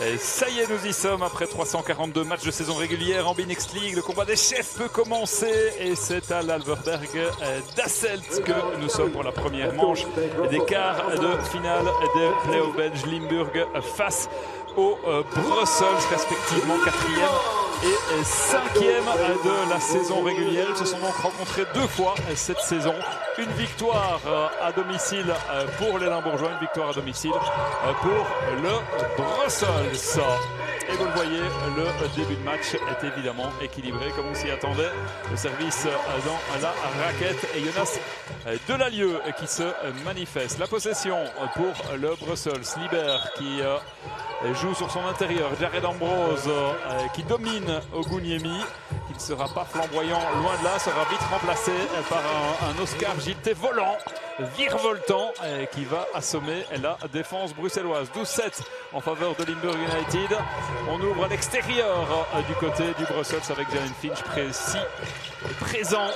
Et ça y est, nous y sommes après 342 matchs de saison régulière en B-Next League. Le combat des chefs peut commencer et c'est à l'Alverberg d'Asselt que nous sommes pour la première manche des quarts de finale des playoffs belges. Limburg face aux Brussels, respectivement 4e et 5e de la saison régulière. Ils se sont donc rencontrés 2 fois cette saison. Une victoire à domicile pour les Limbourgeois, une victoire à domicile pour le Brussels. Et vous le voyez, le début de match est évidemment équilibré comme on s'y attendait. Le service dans la raquette et Jonas Delalieu qui se manifeste. La possession pour le Brussels. Liber qui joue sur son intérieur. Jared Ambrose qui domine Oguniemi, qui ne sera pas flamboyant, loin de là, sera vite remplacé par un Oscar Gilté volant, virevoltant, qui va assommer la défense bruxelloise. 12-7 en faveur de Limburg United. On ouvre à l'extérieur du côté du Brussels avec Jalen Finch présent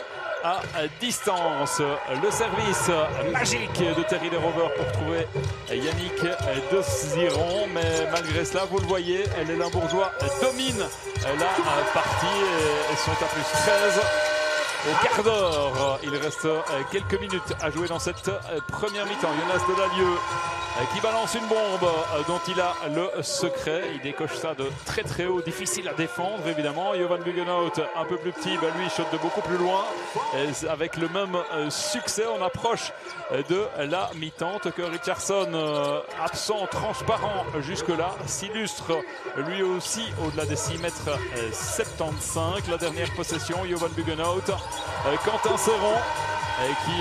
à distance. Le service magique de Terry Derover pour trouver Yannick Desiron, mais malgré cela, vous le voyez, les Limbourgeois dominent la partie et sont à plus 13. Au quart d'heure, il reste quelques minutes à jouer dans cette première mi-temps. Jonas Delalieu qui balance une bombe dont il a le secret. Il décoche ça de très très haut, difficile à défendre évidemment. Jovan Buggenhout, un peu plus petit, lui il shot de beaucoup plus loin. Et avec le même succès, on approche de la mi-temps. Tucker Richardson, absent, transparent jusque-là, s'illustre lui aussi au-delà des 6 mètres 75. La dernière possession, Jovan Buggenhout. Quentin Serron qui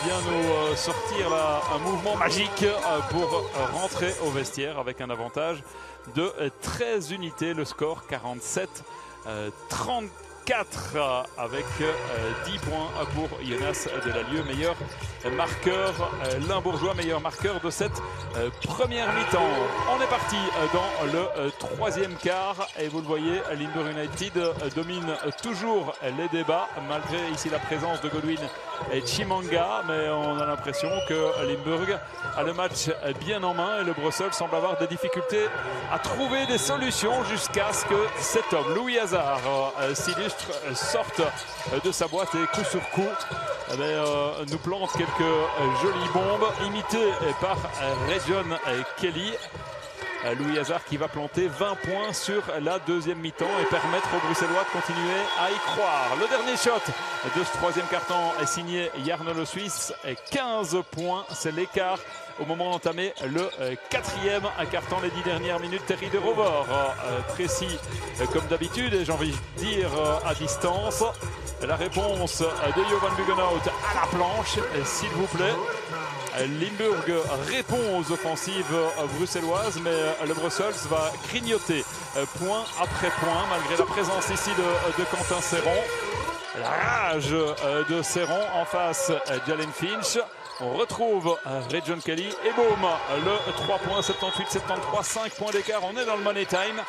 vient nous sortir là, un mouvement magique pour rentrer au vestiaire avec un avantage de 13 unités. Le score 47-34 avec 10 points pour Jonas Delalieu, meilleur marqueur limbourgeois, meilleur marqueur de cette première mi-temps. On est parti dans le 3e quart et vous le voyez, Limburg United domine toujours les débats malgré ici la présence de Godwin et Chimanga, mais on a l'impression que Limburg a le match bien en main et le Brussels semble avoir des difficultés à trouver des solutions jusqu'à ce que cet homme, Louis Hazard, s'illustre, sorte de sa boîte et coup sur coup nous plante quelques jolies bombes imitées par Region Kelly. Louis Hazard qui va planter 20 points sur la 2e mi-temps et permettre aux Bruxellois de continuer à y croire. Le dernier shot de ce 3e quart-temps est signé Jarno le Suisse. 15 points, c'est l'écart au moment d'entamer le 4e quart-temps, les 10 dernières minutes. Terry Derover, précis comme d'habitude et j'ai envie de dire à distance. La réponse de Jovan Buggenhout à la planche, s'il vous plaît. Limburg répond aux offensives bruxelloises, mais le Brussels va grignoter point après point, malgré la présence ici de Quentin Serron. La rage de Serron en face, Jalen Finch. On retrouve Region Kelly et boum, le 3 points, 78-73, 5 points d'écart. On est dans le money time.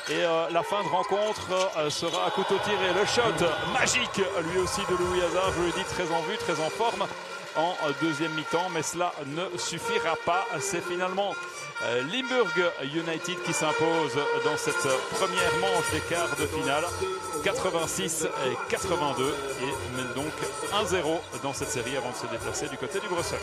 Et la fin de rencontre sera à couteau tiré. Le shot magique, lui aussi, de Louis Hazard, je le dis, très en vue, très en forme en 2e mi-temps, mais cela ne suffira pas. C'est finalement Limburg United qui s'impose dans cette première manche des quarts de finale, 86-82, et mène donc 1-0 dans cette série avant de se déplacer du côté du Brussels.